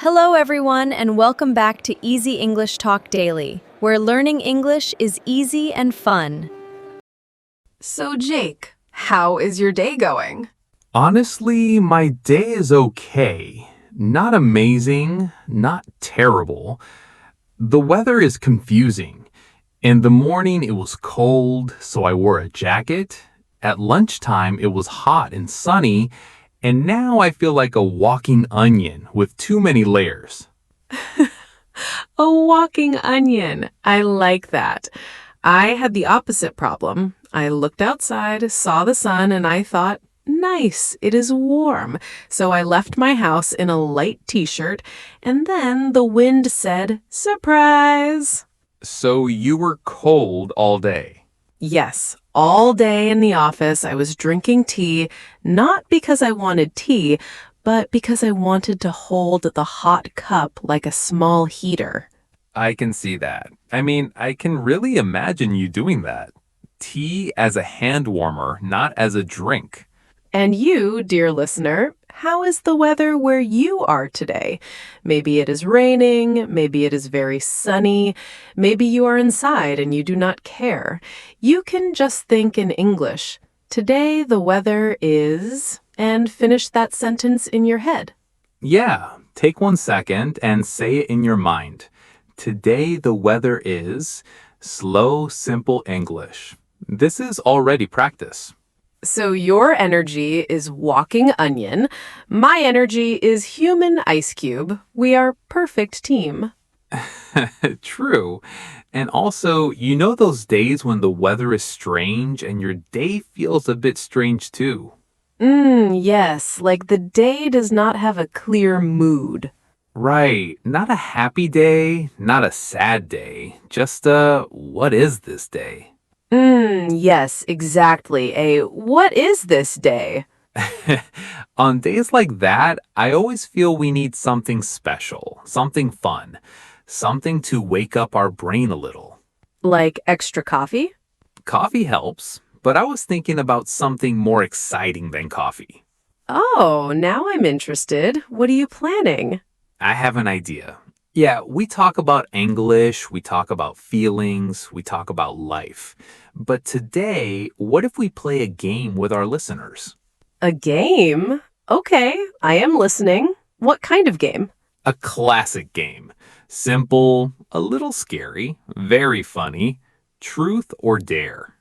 Hello, everyone, and welcome back to Easy English Talk Daily, where learning English is easy and fun. So, Jake, how is your day going? Honestly, my day is okay. Not amazing, not terrible. The weather is confusing. In the morning, it was cold, so I wore a jacket. At lunchtime, it was hot and sunny, and now I feel like a walking onion with too many layers. A walking onion. I like that. I had the opposite problem. I looked outside, saw the sun, and I thought, nice, it is warm. So I left my house in a light t-shirt, and then the wind said, surprise! So you were cold all day. Yes, all day in the office I was drinking tea, not because I wanted tea, but because I wanted to hold the hot cup like a small heater. I can see that. I can really imagine you doing that. Tea as a hand warmer, not as a drink. And you, dear listener, how is the weather where you are today? Maybe it is raining, maybe it is very sunny, maybe you are inside and you do not care. You can just think in English. Today the weather is, and finish that sentence in your head. Yeah, take 1 second and say it in your mind. Today the weather is slow, simple English. This is already practice. So your energy is walking onion. My energy is human ice cube. We are perfect team. True. And also, you know those days when the weather is strange and your day feels a bit strange too? Yes, like the day does not have a clear mood. Right. Not a happy day, not a sad day. Just what is this day? Yes, exactly. What is this day? On days like that, I always feel we need something special, something fun, something to wake up our brain a little. Like extra coffee? Coffee helps, but I was thinking about something more exciting than coffee. Oh, now I'm interested. What are you planning? I have an idea. Yeah, we talk about English, we talk about feelings, we talk about life. But today, what if we play a game with our listeners? A game? Okay, I am listening. What kind of game? A classic game. Simple, a little scary, very funny. Truth or dare?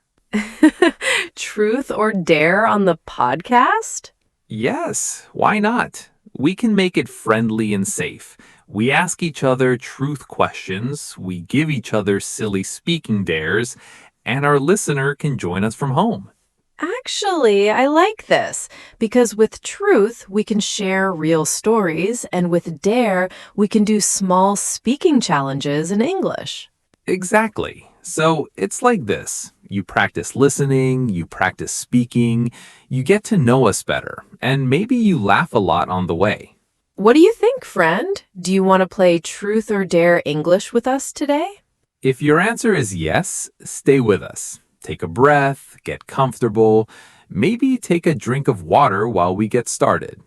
Truth or dare on the podcast? Yes, why not? We can make it friendly and safe. We ask each other truth questions, we give each other silly speaking dares, and our listener can join us from home. Actually, I like this because with truth, we can share real stories, and with dare, we can do small speaking challenges in English. Exactly. So it's like this. You practice listening, you practice speaking, you get to know us better, and maybe you laugh a lot on the way. What do you think, friend? Do you want to play Truth or Dare English with us today? If your answer is yes, stay with us. Take a breath, get comfortable, maybe take a drink of water while we get started.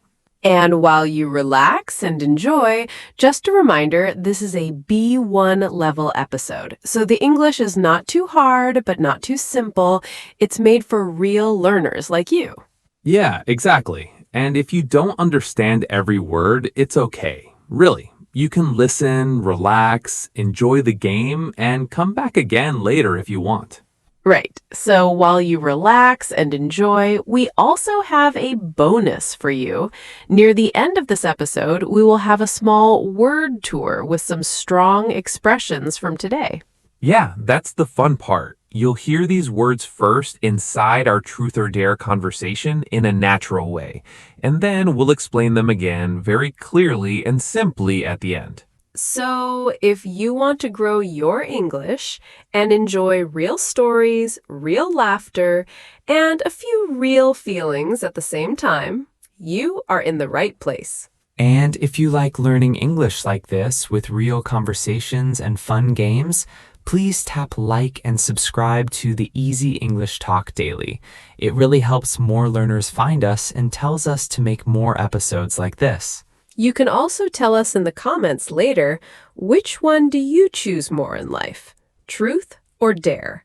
And while you relax and enjoy, just a reminder, this is a B1 level episode. So the English is not too hard, but not too simple. It's made for real learners like you. Yeah, exactly. And if you don't understand every word, it's okay. Really, you can listen, relax, enjoy the game, and come back again later if you want. Right. So while you relax and enjoy, we also have a bonus for you. Near the end of this episode, we will have a small word tour with some strong expressions from today. Yeah, that's the fun part. You'll hear these words first inside our truth or dare conversation in a natural way, and then we'll explain them again very clearly and simply at the end. So, if you want to grow your English and enjoy real stories, real laughter, and a few real feelings at the same time, you are in the right place. And if you like learning English like this with real conversations and fun games, please tap like and subscribe to the Easy English Talk Daily. It really helps more learners find us and tells us to make more episodes like this. You can also tell us in the comments later, which one do you choose more in life? Truth or dare?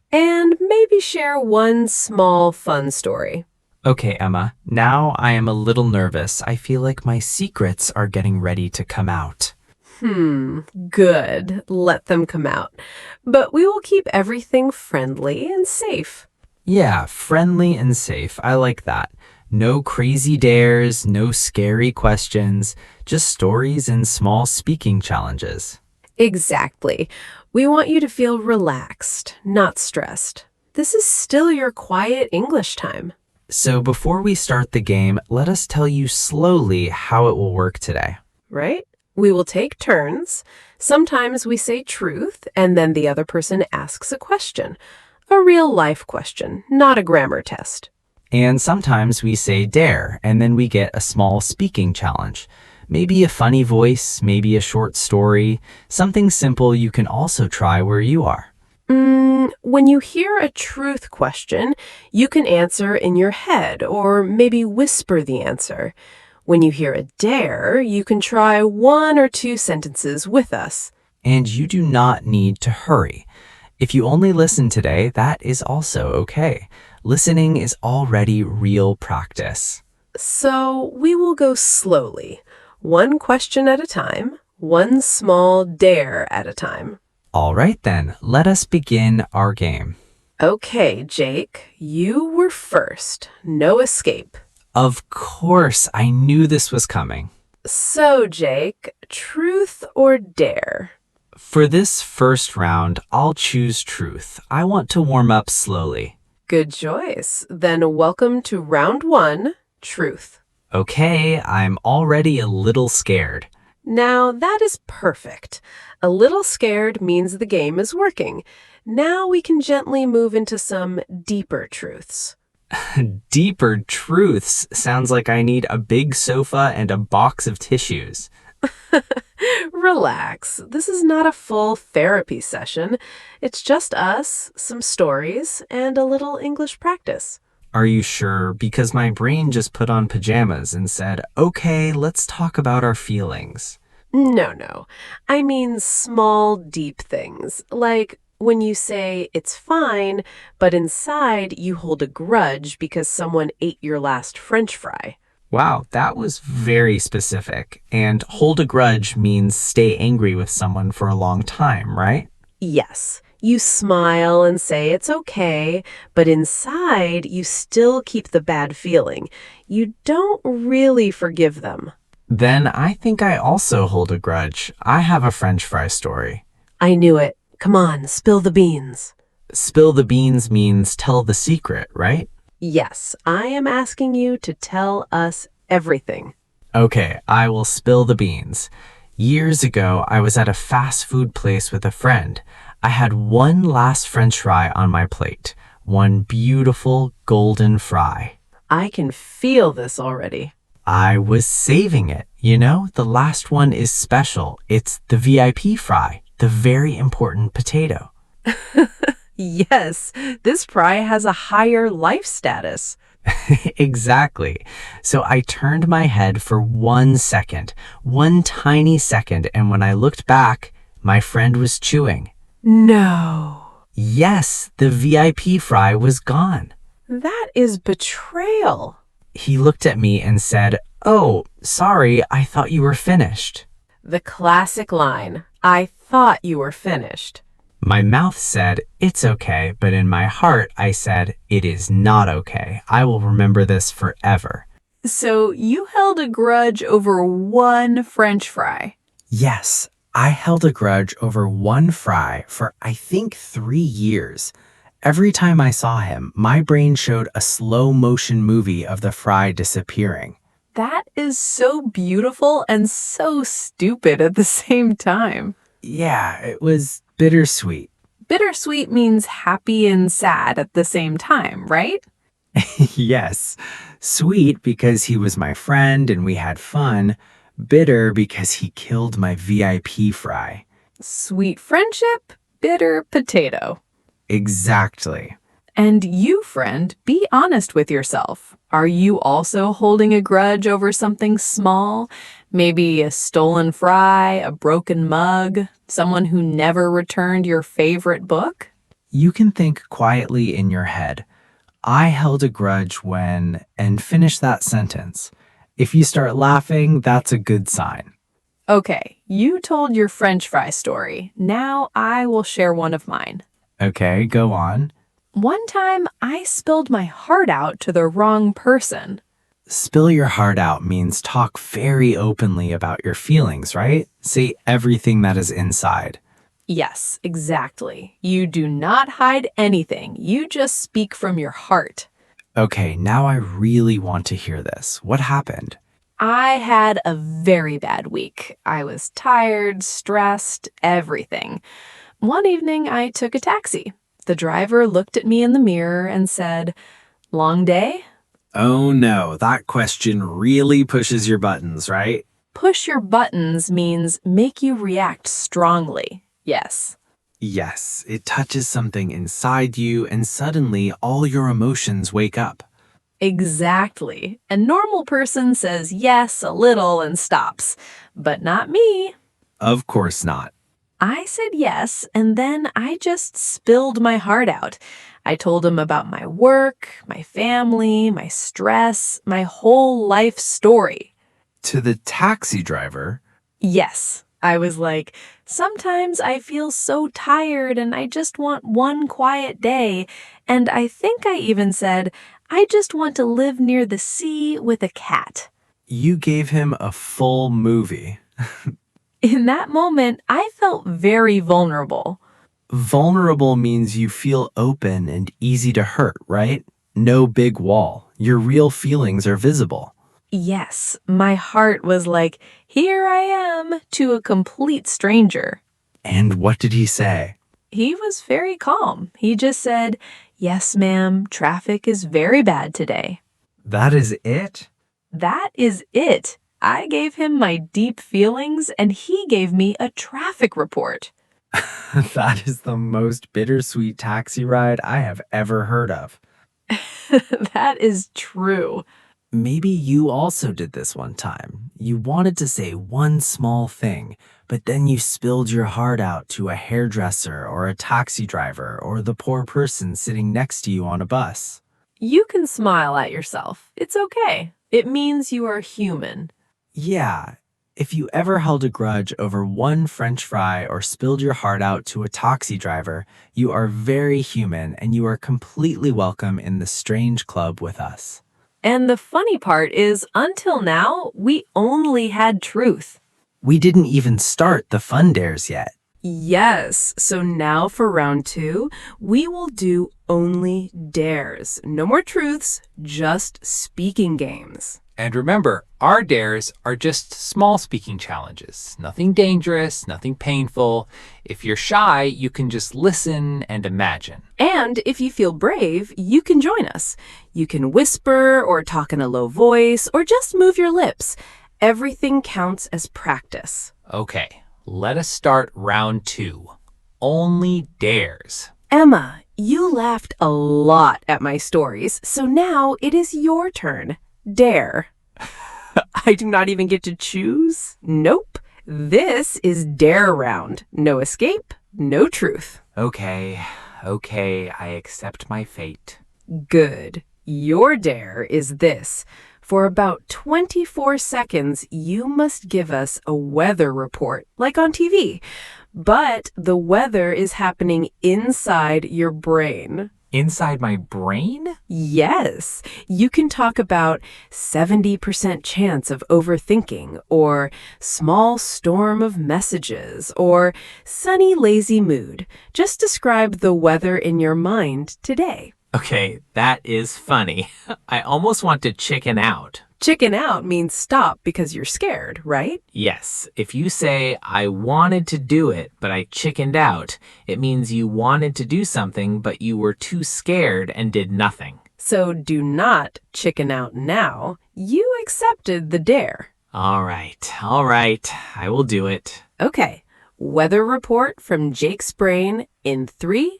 And maybe share one small fun story. Okay, Emma, now I am a little nervous. I feel like my secrets are getting ready to come out. Good. Let them come out. But we will keep everything friendly and safe. Yeah, friendly and safe. I like that. No crazy dares, no scary questions, just stories and small speaking challenges. Exactly. We want you to feel relaxed, not stressed. This is still your quiet English time. So before we start the game, let us tell you slowly how it will work today. Right? We will take turns. Sometimes we say truth, and then the other person asks a question. A real life question, not a grammar test. And sometimes we say dare, and then we get a small speaking challenge. Maybe a funny voice, maybe a short story, something simple you can also try where you are. When you hear a truth question, you can answer in your head or maybe whisper the answer. When you hear a dare, you can try 1 or 2 sentences with us. And you do not need to hurry. If you only listen today, that is also okay. Listening is already real practice. So we will go slowly, 1 question at a time, 1 small dare at a time. All right then, let us begin our game. Okay, Jake, you were first. No escape. Of course, I knew this was coming. So, Jake, truth or dare? For this first round, I'll choose truth. I want to warm up slowly. Good choice. Then welcome to round 1, truth. Okay, I'm already a little scared. Now, that is perfect. A little scared means the game is working. Now we can gently move into some deeper truths. Deeper truths sounds like I need a big sofa and a box of tissues. Relax. This is not a full therapy session. It's just us, some stories, and a little English practice. Are you sure? Because my brain just put on pajamas and said, okay, let's talk about our feelings. No. I mean small, deep things. Like when you say it's fine, but inside you hold a grudge because someone ate your last French fry. Wow, that was very specific. And hold a grudge means stay angry with someone for a long time, right? Yes, you smile and say it's okay, but inside you still keep the bad feeling. You don't really forgive them. Then I think I also hold a grudge. I have a French fry story. I knew it. Come on, spill the beans. Spill the beans means tell the secret, right? Yes, I am asking you to tell us everything. Okay, I will spill the beans. Years ago, I was at a fast food place with a friend. I had one last French fry on my plate. One beautiful golden fry. I can feel this already. I was saving it. You know, the last one is special. It's the VIP fry, the very important potato. Yes, this fry has a higher life status. Exactly. So I turned my head for 1 second, one tiny second, and when I looked back, my friend was chewing. No. Yes, the VIP fry was gone. That is betrayal. He looked at me and said, "Oh, sorry, I thought you were finished." The classic line, I thought you were finished. My mouth said, "It's okay," but in my heart I said, "It is not okay. I will remember this forever." So you held a grudge over one French fry. Yes, I held a grudge over one fry for I think 3 years. Every time I saw him, my brain showed a slow motion movie of the fry disappearing. That is so beautiful and so stupid at the same time. Yeah, it was bittersweet. Bittersweet means happy and sad at the same time, right? Yes, sweet because he was my friend and we had fun. Bitter because he killed my VIP fry. Sweet friendship, bitter potato. Exactly. And you, friend, be honest with yourself. Are you also holding a grudge over something small? Maybe a stolen fry, a broken mug, someone who never returned your favorite book? You can think quietly in your head, I held a grudge when, and finish that sentence. If you start laughing, that's a good sign. Okay, you told your French fry story. Now I will share one of mine. Okay, go on. One time I spilled my heart out to the wrong person. Spill your heart out means talk very openly about your feelings, right? Say everything that is inside. Yes, exactly. You do not hide anything. You just speak from your heart. Okay, now I really want to hear this. What happened? I had a very bad week. I was tired, stressed, everything. One evening, I took a taxi. The driver looked at me in the mirror and said, "Long day?" Oh no, that question really pushes your buttons, right? Push your buttons means make you react strongly. Yes. Yes, it touches something inside you and suddenly all your emotions wake up. Exactly. A normal person says yes a little and stops, but not me. Of course not. I said yes, and then I just spilled my heart out. I told him about my work, my family, my stress, my whole life story. To the taxi driver? Yes, I was like, sometimes I feel so tired and I just want one quiet day. And I think I even said, I just want to live near the sea with a cat. You gave him a full movie. In that moment, I felt very vulnerable. Vulnerable means you feel open and easy to hurt, right? No big wall. Your real feelings are visible. Yes, my heart was like, here I am, to a complete stranger. And what did he say? He was very calm. He just said, yes, ma'am, traffic is very bad today. That is it? That is it. I gave him my deep feelings and he gave me a traffic report. That is the most bittersweet taxi ride I have ever heard of. That is true. Maybe you also did this one time. You wanted to say one small thing, but then you spilled your heart out to a hairdresser or a taxi driver or the poor person sitting next to you on a bus. You can smile at yourself. It's okay. It means you are human. Yeah, if you ever held a grudge over one French fry or spilled your heart out to a taxi driver, you are very human and you are completely welcome in the Strange Club with us. And the funny part is, until now, we only had truth. We didn't even start the fun dares yet. Yes, so now for round 2, we will do only dares. No more truths, just speaking games. And remember, our dares are just small speaking challenges. Nothing dangerous, nothing painful. If you're shy, you can just listen and imagine. And if you feel brave, you can join us. You can whisper or talk in a low voice or just move your lips. Everything counts as practice. Okay, let us start round 2. Only dares. Emma, you laughed a lot at my stories, so now it is your turn. Dare. I do not even get to choose? Nope. This is dare round. No escape, no truth. Okay, I accept my fate. Good. Your dare is this. For about 24 seconds, you must give us a weather report, like on TV. But the weather is happening inside your brain. Inside my brain? Yes, you can talk about 70% chance of overthinking, or small storm of messages, or sunny, lazy mood. Just describe the weather in your mind today. Okay, that is funny. I almost want to chicken out. Chicken out means stop because you're scared, right? Yes, if you say, I wanted to do it, but I chickened out, it means you wanted to do something, but you were too scared and did nothing. So do not chicken out now. You accepted the dare. All right, I will do it. Okay, weather report from Jake's brain in 3,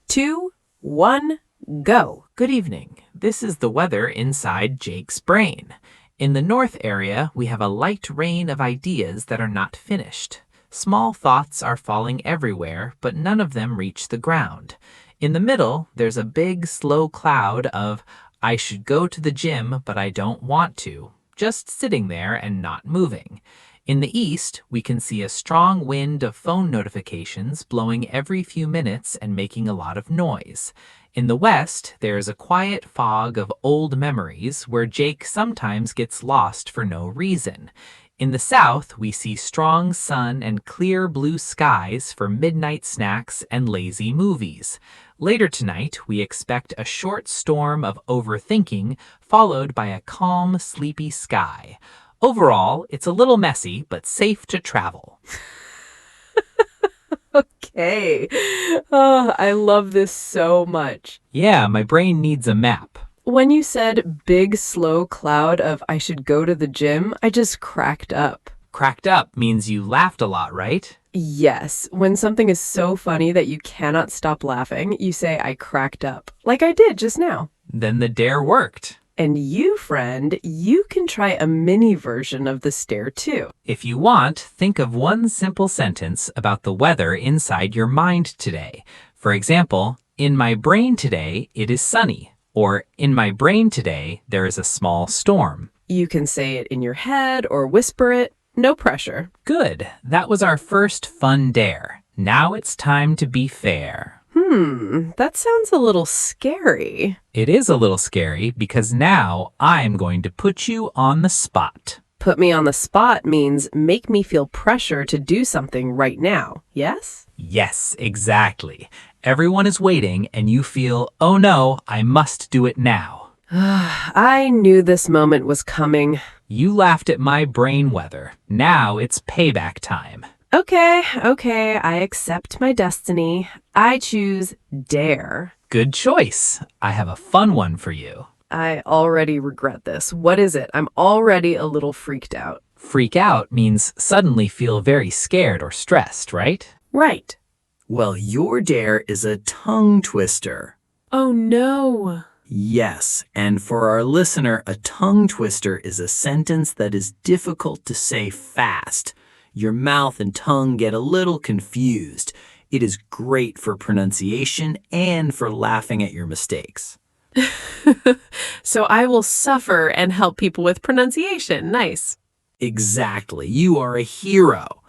2, 1, go. Good evening. This is the weather inside Jake's brain. In the north area, we have a light rain of ideas that are not finished. Small thoughts are falling everywhere, but none of them reach the ground. In the middle, there's a big, slow cloud of, I should go to the gym, but I don't want to, just sitting there and not moving. In the east, we can see a strong wind of phone notifications blowing every few minutes and making a lot of noise. In the west, there is a quiet fog of old memories where Jake sometimes gets lost for no reason. In the south, we see strong sun and clear blue skies for midnight snacks and lazy movies. Later tonight, we expect a short storm of overthinking, followed by a calm, sleepy sky. Overall, it's a little messy, but safe to travel. Okay. Oh, I love this so much. Yeah, my brain needs a map. When you said big, slow cloud of I should go to the gym, I just cracked up. Cracked up means you laughed a lot, right? Yes, when something is so funny that you cannot stop laughing, you say I cracked up, like I did just now. Then the dare worked. And you, friend, you can try a mini version of the stare too. If you want, think of one simple sentence about the weather inside your mind today. For example, in my brain today, it is sunny. Or, in my brain today, there is a small storm. You can say it in your head or whisper it. No pressure. Good. That was our first fun dare. Now it's time to be fair. That sounds a little scary. It is a little scary because now I'm going to put you on the spot. Put me on the spot means make me feel pressure to do something right now, yes? Yes, exactly. Everyone is waiting and you feel, oh no, I must do it now. I knew this moment was coming. You laughed at my brain weather. Now it's payback time. Okay, I accept my destiny. I choose dare. Good choice. I have a fun one for you. I already regret this. What is it? I'm already a little freaked out. Freak out means suddenly feel very scared or stressed, right? Right. Well, your dare is a tongue twister. Oh no. Yes, and for our listener, a tongue twister is a sentence that is difficult to say fast. Your mouth and tongue get a little confused. It is great for pronunciation and for laughing at your mistakes. So I will suffer and help people with pronunciation. Nice. Exactly. You are a hero.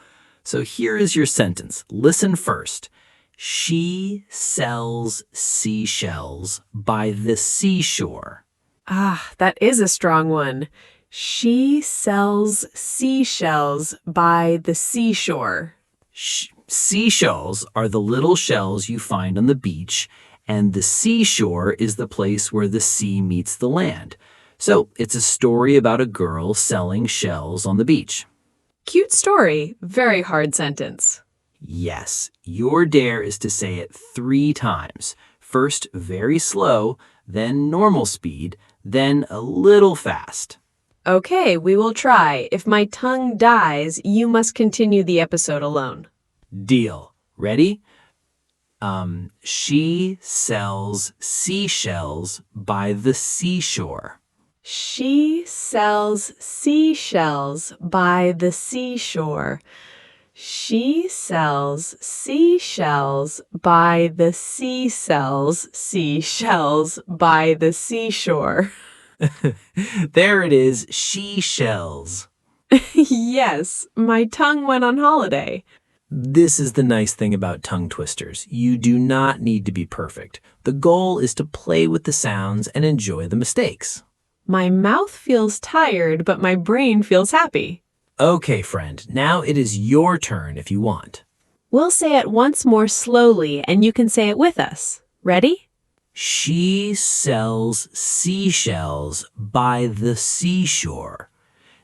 So here is your sentence. Listen first. She sells seashells by the seashore. Ah, that is a strong one. She sells seashells by the seashore. Seashells are the little shells you find on the beach, and the seashore is the place where the sea meets the land. So it's a story about a girl selling shells on the beach. Cute story. Very hard sentence. Yes, your dare is to say it 3 times. First very slow, then normal speed, then a little fast. Okay, we will try. If my tongue dies, you must continue the episode alone. Deal. Ready? She sells seashells by the seashore. She sells seashells by the seashore. She sells seashells by the seashells by the seashore. There it is, she shells. Yes, my tongue went on holiday. This is the nice thing about tongue twisters. You do not need to be perfect. The goal is to play with the sounds and enjoy the mistakes. My mouth feels tired, but my brain feels happy. Okay, friend, now it is your turn if you want. We'll say it once more slowly, and you can say it with us. Ready? She sells seashells by the seashore.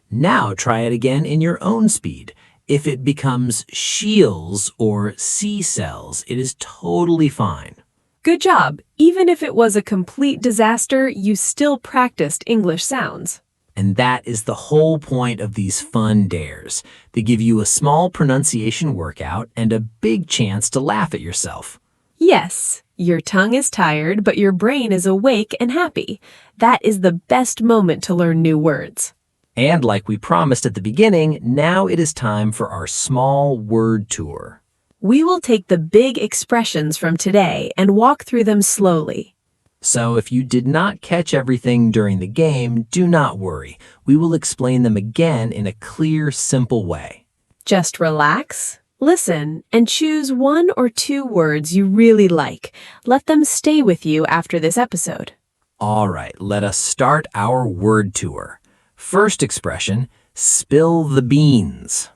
Now try it again in your own speed. If it becomes sheels or sea cells, it is totally fine. Good job. Even if it was a complete disaster, you still practiced English sounds. And that is the whole point of these fun dares. They give you a small pronunciation workout and a big chance to laugh at yourself. Yes, your tongue is tired, but your brain is awake and happy. That is the best moment to learn new words. And like we promised at the beginning, now it is time for our small word tour. We will take the big expressions from today and walk through them slowly. So if you did not catch everything during the game, do not worry. We will explain them again in a clear, simple way. Just relax, listen, and choose 1 or 2 words you really like. Let them stay with you after this episode. All right, let us start our word tour. First expression, spill the beans.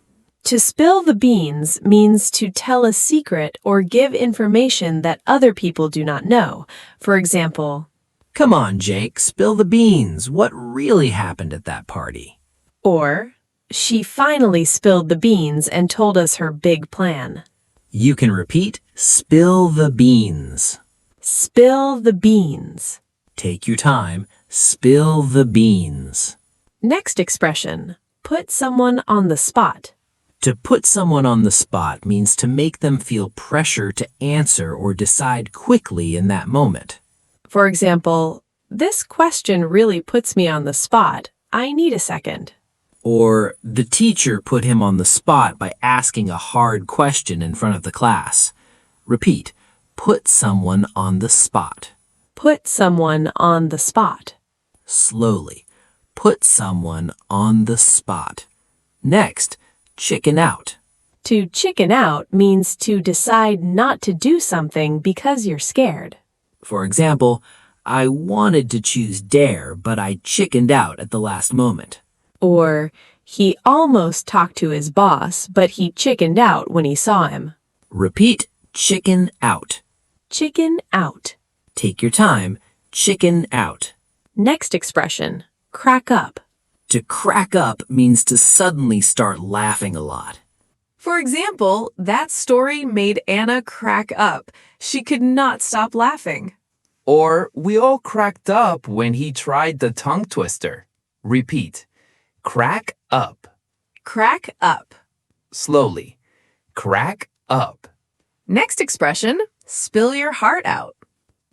To spill the beans means to tell a secret or give information that other people do not know. For example, Come on, Jake, spill the beans. What really happened at that party? or she finally spilled the beans and told us her big plan. You can repeat, spill the beans. Spill the beans. Take your time, spill the beans. Next expression, put someone on the spot. To put someone on the spot means to make them feel pressure to answer or decide quickly in that moment. For example, this question really puts me on the spot. I need a second. Or the teacher put him on the spot by asking a hard question in front of the class. Repeat, put someone on the spot. Put someone on the spot. Slowly, put someone on the spot. Next, chicken out. To chicken out means to decide not to do something because you're scared. For example, I wanted to choose dare, but I chickened out at the last moment. Or, he almost talked to his boss, but he chickened out when he saw him. Repeat, chicken out. Chicken out. Take your time, chicken out. Next expression, crack up. To crack up means to suddenly start laughing a lot. For example, that story made Anna crack up. She could not stop laughing. Or we all cracked up when he tried the tongue twister. Repeat. Crack up. Crack up. Slowly. Crack up. Next expression, spill your heart out.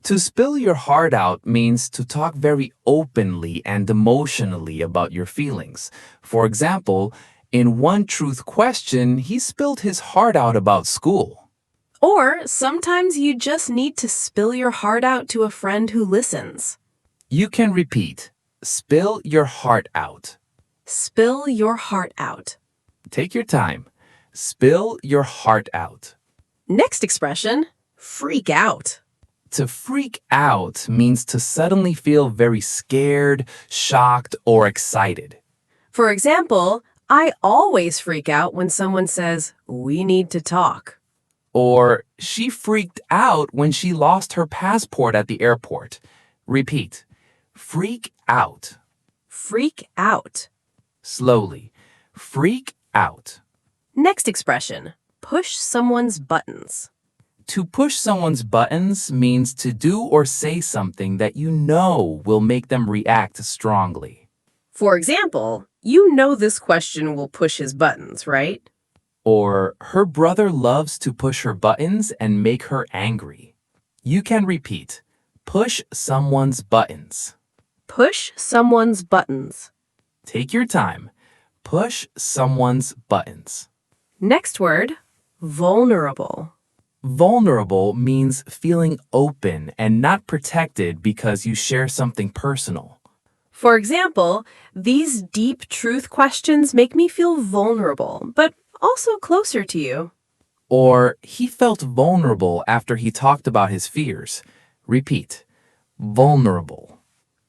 To spill your heart out means to talk very openly and emotionally about your feelings. For example, in One Truth Question, he spilled his heart out about school. Or sometimes you just need to spill your heart out to a friend who listens. You can repeat, spill your heart out. Spill your heart out. Take your time. Spill your heart out. Next expression, freak out. To freak out means to suddenly feel very scared, shocked, or excited. For example, I always freak out when someone says, "We need to talk." Or she freaked out when she lost her passport at the airport. Repeat, freak out. Freak out. Slowly, freak out. Next expression, push someone's buttons. To push someone's buttons means to do or say something that you know will make them react strongly. For example, you know this question will push his buttons, right? Or her brother loves to push her buttons and make her angry. You can repeat, push someone's buttons. Push someone's buttons. Take your time. Push someone's buttons. Next word, vulnerable. Vulnerable means feeling open and not protected because you share something personal. For example, these deep truth questions make me feel vulnerable, but also closer to you. Or he felt vulnerable after he talked about his fears. Repeat, vulnerable.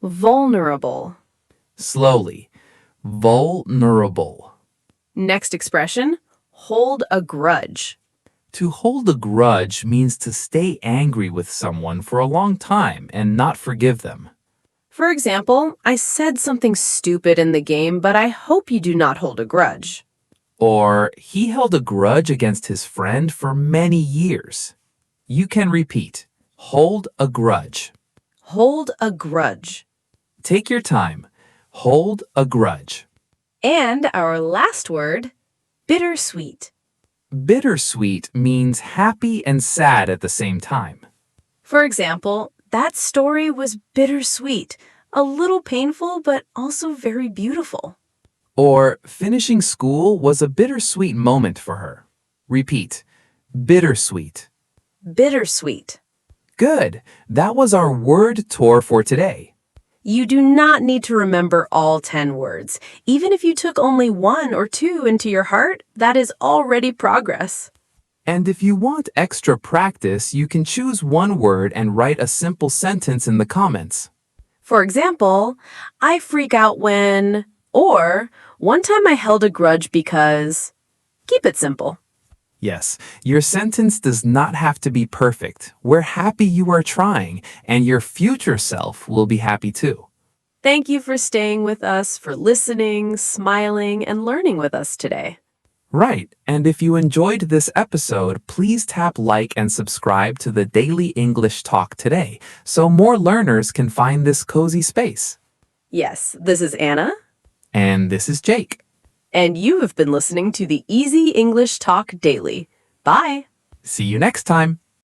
Vulnerable. Slowly, vulnerable. Next expression, hold a grudge. To hold a grudge means to stay angry with someone for a long time and not forgive them. For example, I said something stupid in the game, but I hope you do not hold a grudge. Or he held a grudge against his friend for many years. You can repeat, hold a grudge. Hold a grudge. Take your time. Hold a grudge. And our last word, bittersweet. Bittersweet means happy and sad at the same time. For example, that story was bittersweet, a little painful, but also very beautiful. Or finishing school was a bittersweet moment for her. Repeat. Bittersweet. Bittersweet. Good. That was our word tour for today. You do not need to remember all 10 words. Even if you took only 1 or 2 into your heart, that is already progress. And if you want extra practice, you can choose one word and write a simple sentence in the comments. For example, I freak out when, or one time I held a grudge because. Keep it simple. Yes, your sentence does not have to be perfect. We're happy you are trying, and your future self will be happy too. Thank you for staying with us, for listening, smiling, and learning with us today. Right, and if you enjoyed this episode, please tap like and subscribe to the Daily English Talk today, so more learners can find this cozy space. Yes, this is Anna. And this is Jake. And you have been listening to the Easy English Talk Daily. Bye. See you next time.